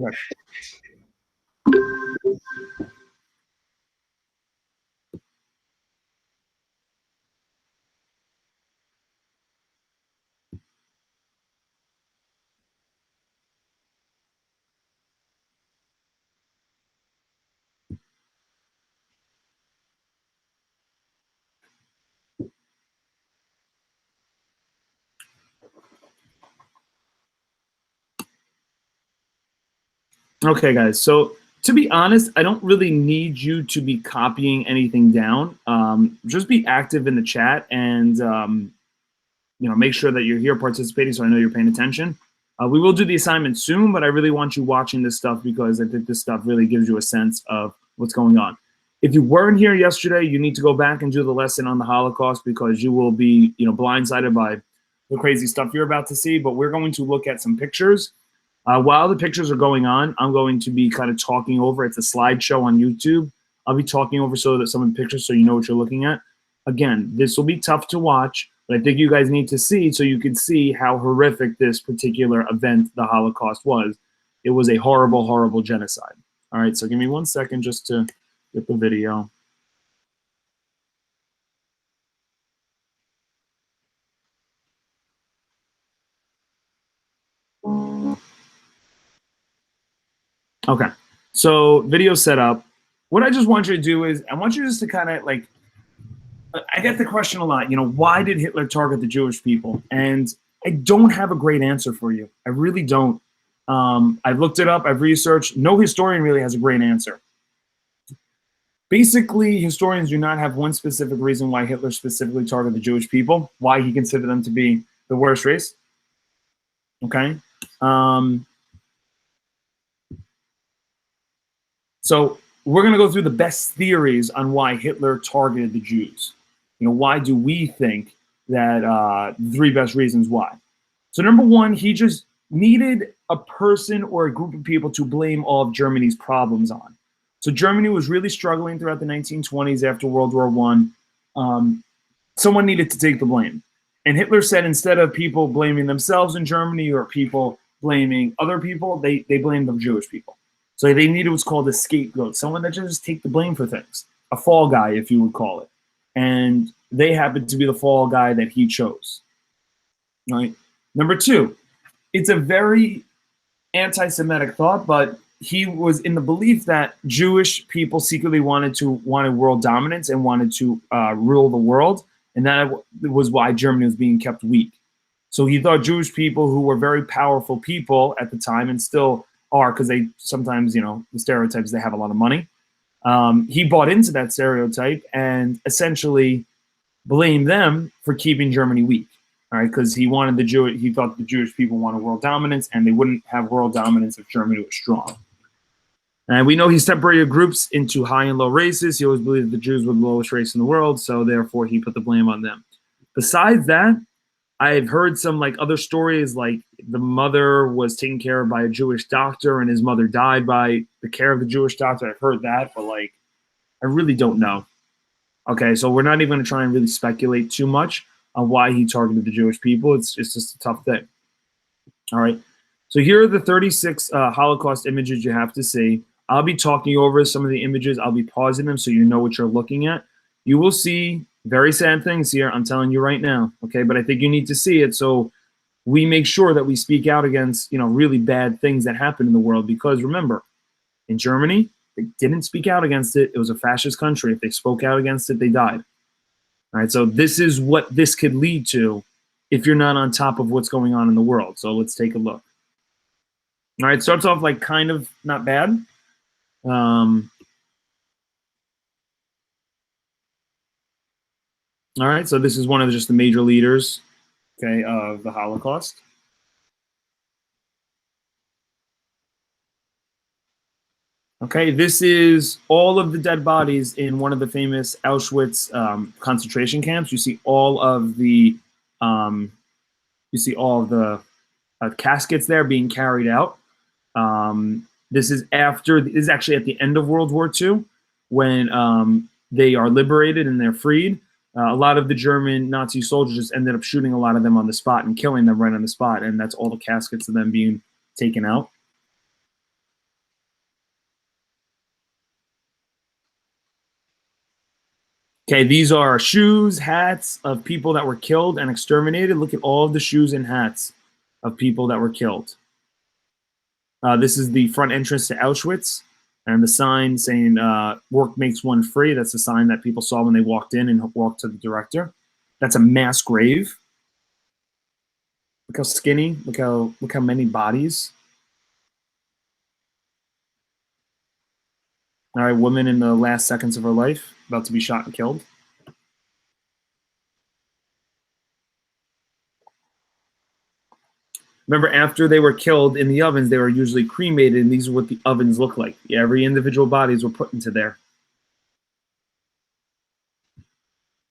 Right. Okay, guys. So to be honest, I don't really need you to be copying anything down. Just be active in the chat and make sure that you're here participating, so I know you're paying attention. We will do the assignment soon, but I really want you watching this stuff because I think this stuff really gives you a sense of what's going on. If you weren't here yesterday, you need to go back and do the lesson on the Holocaust because you will be, blindsided by the crazy stuff you're about to see. But we're going to look at some pictures. While the pictures are going on, I'm going to be kind of talking over. It's a slideshow on YouTube. I'll be talking over some of the pictures so you know what you're looking at. Again, this will be tough to watch, but I think you guys need to see so you can see how horrific this particular event, the Holocaust, was. It was a horrible, horrible genocide. All right, so give me 1 second just to get the video. Okay, so video set up. What I just want you to do is I want you just to kind of like, I get the question a lot, why did Hitler target the Jewish people? And I don't have a great answer for you. I really don't. I've looked it up. I've researched. No historian really has a great answer. Basically, historians do not have one specific reason why Hitler specifically targeted the Jewish people, why he considered them to be the worst race. Okay. So we're going to go through the best theories on why Hitler targeted the Jews. Why do we think that the three best reasons why? So number one, he just needed a person or a group of people to blame all of Germany's problems on. So Germany was really struggling throughout the 1920s after World War I. Someone needed to take the blame. And Hitler said instead of people blaming themselves in Germany or people blaming other people, they blamed the Jewish people. So they needed what's called a scapegoat, someone that just take the blame for things, a fall guy, if you would call it. And they happened to be the fall guy that he chose. Right? Number two, it's a very anti-Semitic thought, but he was in the belief that Jewish people secretly wanted world dominance and wanted to rule the world, and that was why Germany was being kept weak. So he thought Jewish people, who were very powerful people at the time and still are, because they sometimes, the stereotypes, they have a lot of money. He bought into that stereotype and essentially blamed them for keeping Germany weak. All right, because he thought the Jewish people wanted world dominance, and they wouldn't have world dominance if Germany was strong. And we know he separated groups into high and low races. He always believed the Jews were the lowest race in the world, so therefore he put the blame on them. Besides that, I've heard some other stories, like the mother was taken care of by a Jewish doctor and his mother died by the care of the Jewish doctor. I've heard that, but I really don't know. Okay, so we're not even going to try and really speculate too much on why he targeted the Jewish people. It's just a tough thing. All right, so here are the 36 Holocaust images you have to see. I'll be talking over some of the images. I'll be pausing them so you know what you're looking at. You will see very sad things here, I'm telling you right now, okay? But I think you need to see it so we make sure that we speak out against, really bad things that happen in the world. Because remember, in Germany, they didn't speak out against it. It was a fascist country. If they spoke out against it, they died. All right, so this is what this could lead to if you're not on top of what's going on in the world. So let's take a look. All right, starts off kind of not bad. All right, so this is one of just the major leaders, okay, of the Holocaust. Okay, this is all of the dead bodies in one of the famous Auschwitz concentration camps. You see all of the caskets there being carried out. This is actually at the end of World War II when they are liberated and they're freed. A lot of the German Nazi soldiers just ended up shooting a lot of them on the spot and killing them right on the spot, and that's all the caskets of them being taken out. Okay, these are shoes, hats of people that were killed and exterminated. Look at all of the shoes and hats of people that were killed. This is the front entrance to Auschwitz, and the sign saying "Work makes one free." That's the sign that people saw when they walked in and walked to the director. That's a mass grave. Look how skinny. Look how many bodies. All right, woman in the last seconds of her life, about to be shot and killed. Remember, after they were killed in the ovens, they were usually cremated, and these are what the ovens look like. Every individual bodies were put into there.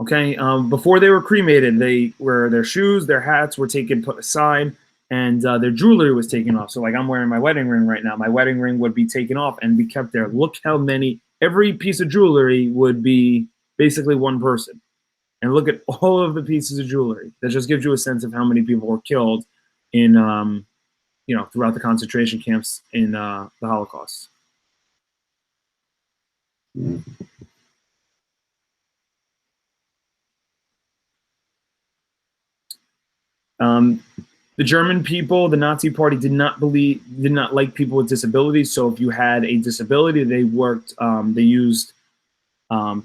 Okay, before they were cremated, their shoes, their hats were taken, put aside, and their jewelry was taken off. So, like, I'm wearing my wedding ring right now. My wedding ring would be taken off and be kept there. Look how many. Every piece of jewelry would be basically one person. And look at all of the pieces of jewelry. That just gives you a sense of how many people were killed in, throughout the concentration camps in the Holocaust. The German people, the Nazi Party, did not like people with disabilities. So if you had a disability, they used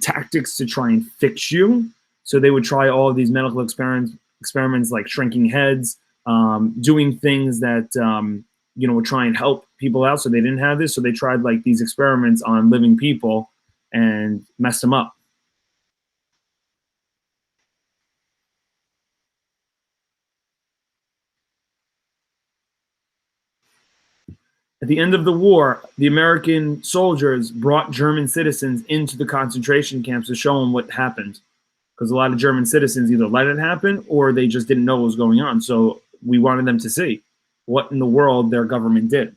tactics to try and fix you. So they would try all of these medical experiments like shrinking heads, doing things that would try and help people out. So they didn't have this. So they tried like these experiments on living people and messed them up. At the end of the war, the American soldiers brought German citizens into the concentration camps to show them what happened. Because a lot of German citizens either let it happen or they just didn't know what was going on. So we wanted them to see what in the world their government did.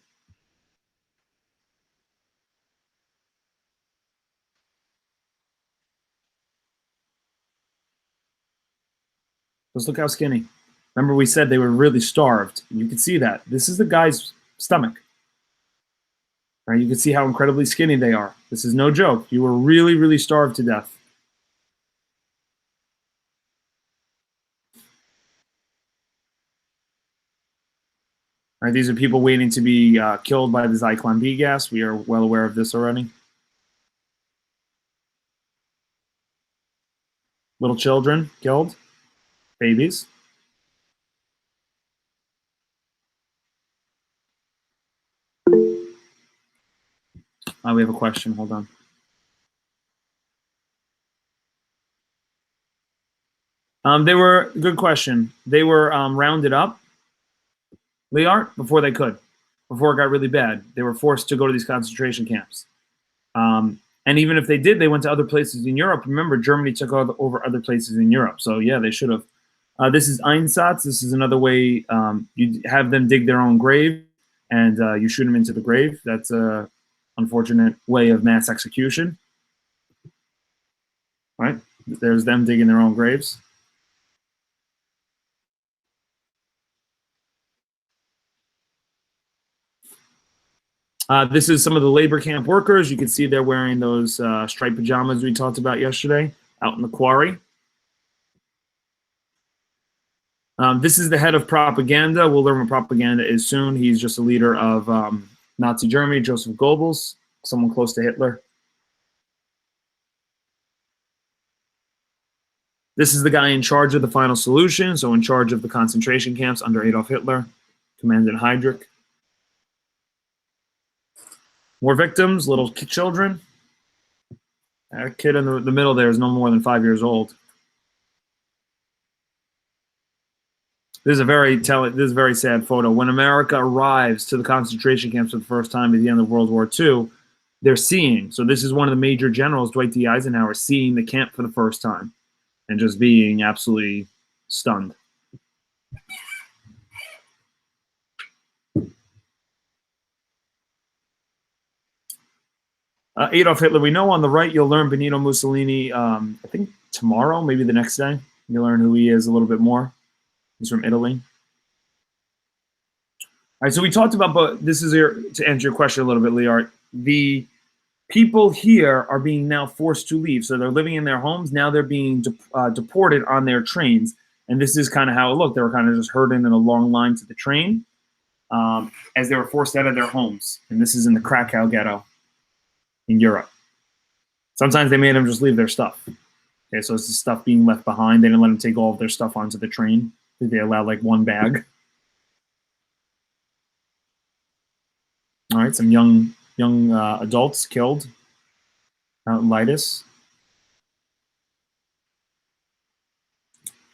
Just look how skinny. Remember, we said they were really starved. You can see that. This is the guy's stomach. Right? You can see how incredibly skinny they are. This is no joke. You were really, really starved to death. Right, these are people waiting to be killed by the Zyklon B gas. We are well aware of this already. Little children killed, babies. We have a question. Hold on. They were good question. They were rounded up, Lear, before they could, before it got really bad. They were forced to go to these concentration camps. And even if they did, they went to other places in Europe. Remember, Germany took over other places in Europe. So yeah, they should have. This is Einsatz. This is another way you have them dig their own grave, and you shoot them into the grave. That's a unfortunate way of mass execution. Right? There's them digging their own graves. This is some of the labor camp workers. You can see they're wearing those striped pajamas we talked about yesterday out in the quarry. This is the head of propaganda. We'll learn what propaganda is soon. He's just a leader of Nazi Germany, Joseph Goebbels, someone close to Hitler. This is the guy in charge of the final solution, so in charge of the concentration camps under Adolf Hitler, Commandant Heydrich. More victims, little children. That kid in the middle there is no more than 5 years old. This is a very sad photo. When America arrives to the concentration camps for the first time at the end of World War II, they're seeing. So this is one of the major generals, Dwight D. Eisenhower, seeing the camp for the first time and just being absolutely stunned. Adolf Hitler, we know on the right, you'll learn Benito Mussolini, I think tomorrow, maybe the next day. You'll learn who he is a little bit more. He's from Italy. All right, so we talked about, but this is to answer your question a little bit, Lear. People here are being now forced to leave. So they're living in their homes. Now they're being deported on their trains. And this is kind of how it looked. They were kind of just herding in a long line to the train as they were forced out of their homes. And this is in the Krakow ghetto in Europe. Sometimes they made them just leave their stuff. Okay, so it's the stuff being left behind. They didn't let them take all of their stuff onto the train. They allowed like one bag. All right, some young adults killed out in Litus.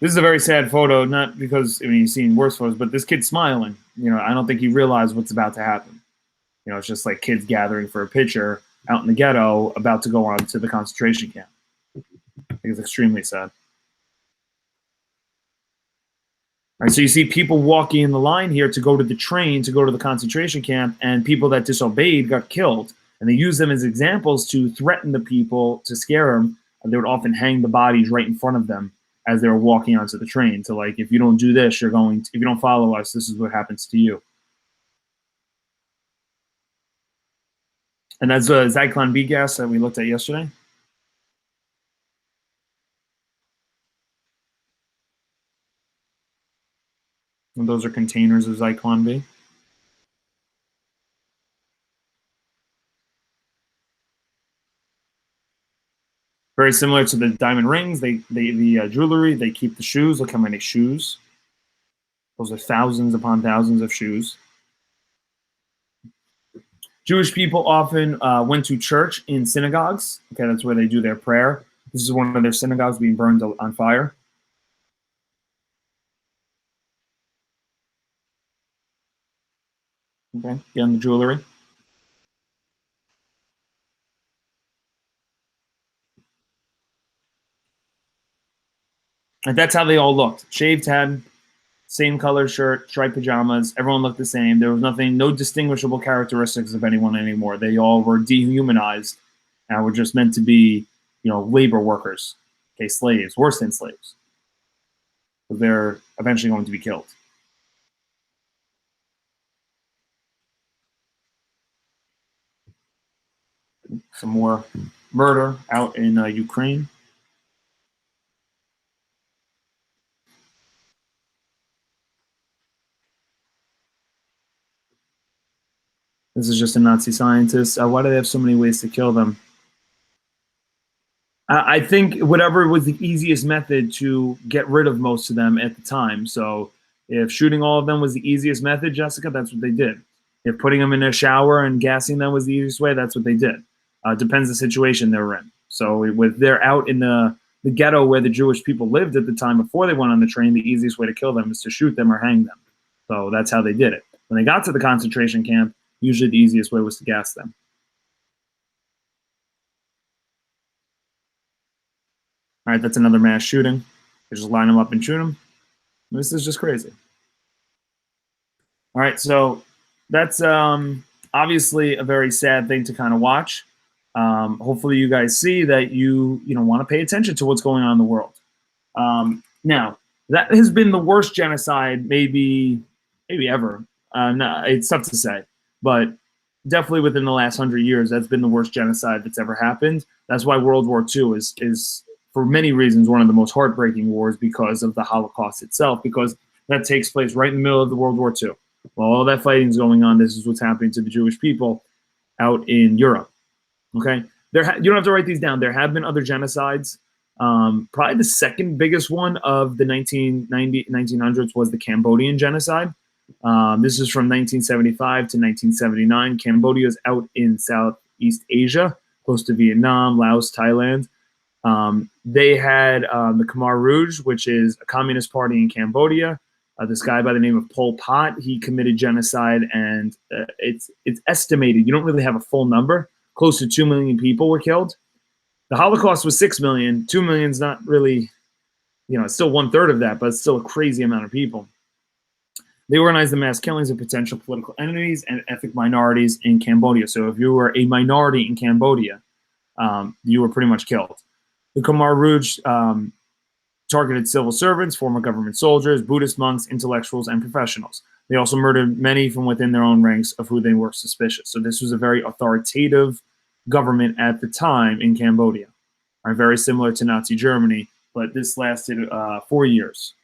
This is a very sad photo, not because you've seen worse photos, but this kid's smiling. I don't think he realized what's about to happen. It's just like kids gathering for a picture out in the ghetto, about to go on to the concentration camp. I think it's extremely sad. All right, so you see people walking in the line here to go to the train, to go to the concentration camp, and people that disobeyed got killed. And they use them as examples to threaten the people, to scare them. And they would often hang the bodies right in front of them as they were walking onto the train. To like, if you don't do this, if you don't follow us, this is what happens to you. And that's Zyklon B gas that we looked at yesterday. And those are containers of Zyklon B. Very similar to the diamond rings, the jewelry, they keep the shoes. Look how many shoes. Those are thousands upon thousands of shoes. Jewish people often went to church in synagogues. Okay, that's where they do their prayer. This is one of their synagogues being burned on fire. Okay, again, the jewelry. And that's how they all looked. Shaved head, same color shirt, striped pajamas. Everyone looked the same. There was no distinguishable characteristics of anyone anymore. They all were dehumanized and were just meant to be, labor workers. Okay, slaves, worse than slaves. So they're eventually going to be killed. Some more murder out in Ukraine. This is just a Nazi scientist. Why do they have so many ways to kill them? I think whatever was the easiest method to get rid of most of them at the time. So if shooting all of them was the easiest method, Jessica, that's what they did. If putting them in a shower and gassing them was the easiest way, that's what they did. Depends the situation they were in. So they're out in the ghetto where the Jewish people lived at the time before they went on the train, the easiest way to kill them is to shoot them or hang them. So that's how they did it. When they got to the concentration camp, usually the easiest way was to gas them. All right, that's another mass shooting. They just line them up and shoot them. This is just crazy. All right, so that's obviously a very sad thing to kind of watch. Hopefully you guys see that you want to pay attention to what's going on in the world. Now, that has been the worst genocide maybe ever. No, it's tough to say, but definitely within the last 100 years, that's been the worst genocide that's ever happened. That's why World War II is for many reasons one of the most heartbreaking wars, because of the Holocaust itself, because that takes place right in the middle of the World War II. While all that fighting is going on, this is what's happening to the Jewish people out in Europe. Okay, you don't have to write these down. There have been other genocides. Probably the second biggest one of the 1900s was the Cambodian genocide. This is from 1975 to 1979. Cambodia is out in Southeast Asia, close to Vietnam, Laos, Thailand. They had the Khmer Rouge, which is a communist party in Cambodia. This guy by the name of Pol Pot, he committed genocide, and it's estimated, you don't really have a full number, close to 2 million people were killed. The Holocaust was 6 million. 2 million is not really, it's still 1/3 of that, but it's still a crazy amount of people. They organized the mass killings of potential political enemies and ethnic minorities in Cambodia. So if you were a minority in Cambodia, you were pretty much killed. The Khmer Rouge targeted civil servants, former government soldiers, Buddhist monks, intellectuals, and professionals. They also murdered many from within their own ranks of who they were suspicious. So this was a very authoritative government at the time in Cambodia. Are very similar to Nazi Germany, but this lasted 4 years.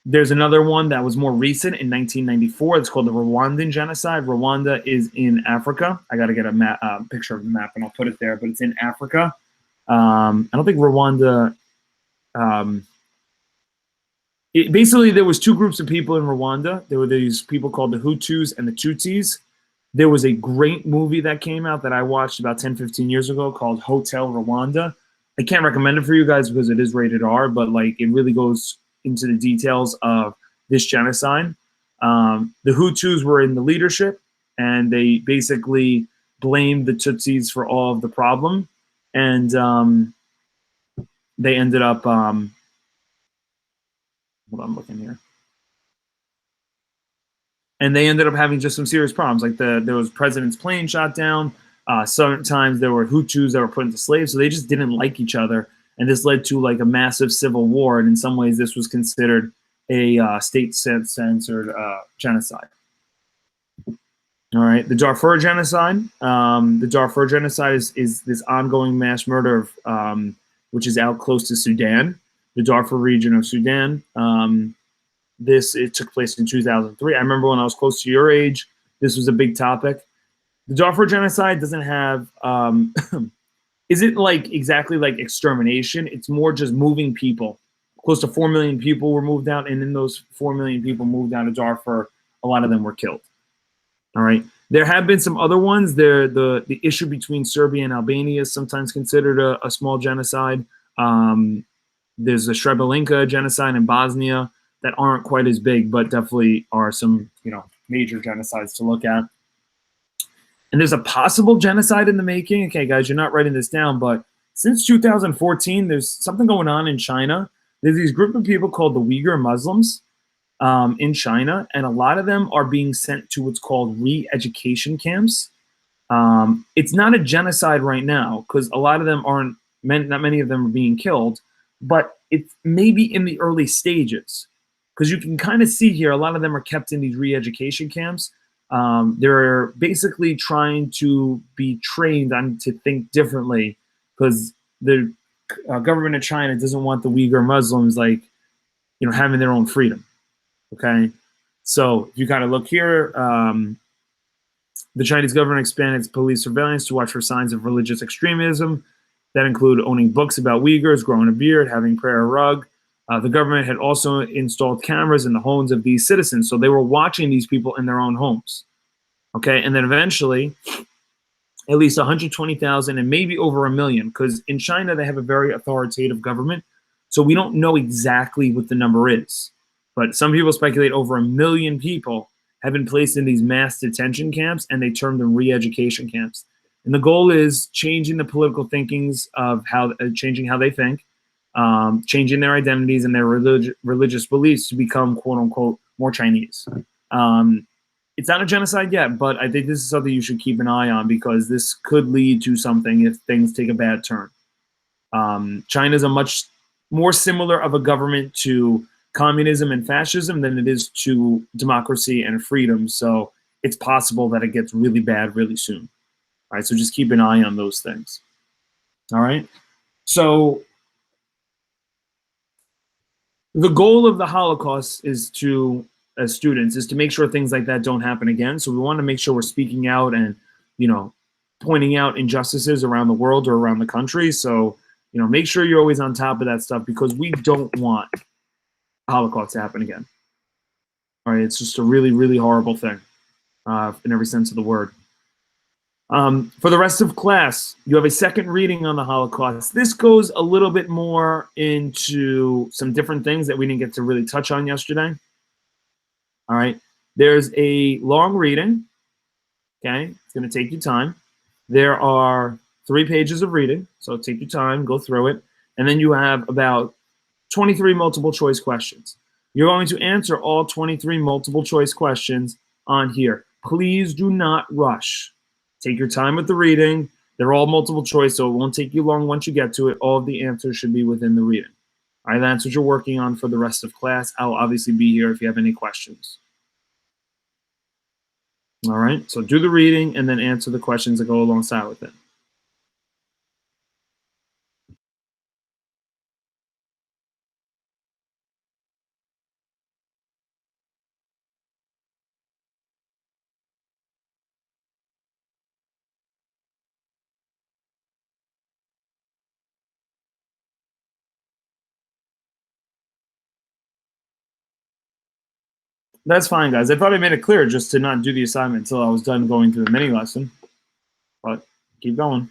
There's another one that was more recent in 1994. It's called the Rwandan genocide. Rwanda is in Africa. I got to get a picture of the map and I'll put it there, but it's in Africa. I don't think Rwanda. Basically, there was two groups of people in Rwanda. There were these people called the Hutus and the Tutsis. There was a great movie that came out that I watched about 10, 15 years ago called Hotel Rwanda. I can't recommend it for you guys because it is rated R, but like it really goes into the details of this genocide. The Hutus were in the leadership and they basically blamed the Tutsis for all of the problem. And they ended up, hold on, I'm looking here. And they ended up having just some serious problems. Like there was president's plane shot down. Sometimes there were Hutus that were put into slaves, so they just didn't like each other, and this led to like a massive civil war. And in some ways, this was considered a state-censored genocide. All right, the Darfur genocide. The Darfur genocide is this ongoing mass murder of, which is out close to Sudan, the Darfur region of Sudan. It took place in 2003. I remember when I was close to your age, this was a big topic. The Darfur genocide doesn't have, isn't like exactly like extermination. It's more just moving people. Close to 4 million people were moved out, and in those 4 million people moved out of Darfur, a lot of them were killed. All right. There have been some other ones. The issue between Serbia and Albania is sometimes considered a small genocide. There's the Srebrenica genocide in Bosnia that aren't quite as big, but definitely are some, major genocides to look at. And there's a possible genocide in the making. Okay, guys, you're not writing this down, but since 2014, there's something going on in China. There's these group of people called the Uyghur Muslims in China, and a lot of them are being sent to what's called re-education camps. It's not a genocide right now because a lot of them aren't, not many of them are being killed, but it's maybe in the early stages. Because you can kind of see here, a lot of them are kept in these re-education camps. They're basically trying to be trained on to think differently because the government of China doesn't want the Uyghur Muslims having their own freedom. Okay, so you got to look here. The Chinese government expanded its police surveillance to watch for signs of religious extremism that include owning books about Uyghurs, growing a beard, having prayer rug. The government had also installed cameras in the homes of these citizens, so they were watching these people in their own homes. Okay, and then eventually, at least 120,000 and maybe over 1 million, because in China they have a very authoritative government, so we don't know exactly what the number is. But some people speculate over 1 million people have been placed in these mass detention camps, and they term them re-education camps. And the goal is changing the political thinkings of changing how they think, changing their identities and their religious beliefs to become, quote unquote, more Chinese. It's not a genocide yet, but I think this is something you should keep an eye on because this could lead to something if things take a bad turn. China's a much more similar of a government to communism and fascism than it is to democracy and freedom. So it's possible that it gets really bad really soon. All right, so just keep an eye on those things. All right, so the goal of the Holocaust is to, as students, is to make sure things like that don't happen again. So we want to make sure we're speaking out and, pointing out injustices around the world or around the country. So, make sure you're always on top of that stuff because we don't want Holocaust to happen again. All right, it's just a really, really horrible thing in every sense of the word. For the rest of class, you have a second reading on the Holocaust. This goes a little bit more into some different things that we didn't get to really touch on yesterday. All right, there's a long reading. Okay, it's going to take you time. There are 3 pages of reading, so take your time, go through it, and then you have about 23 multiple choice questions. You're going to answer all 23 multiple choice questions on here. Please do not rush. Take your time with the reading. They're all multiple choice, so it won't take you long once you get to it. All of the answers should be within the reading. All right, that's what you're working on for the rest of class. I'll obviously be here if you have any questions. All right, so do the reading and then answer the questions that go alongside with it. That's fine, guys. I thought I made it clear just to not do the assignment until I was done going through the mini lesson, but keep going.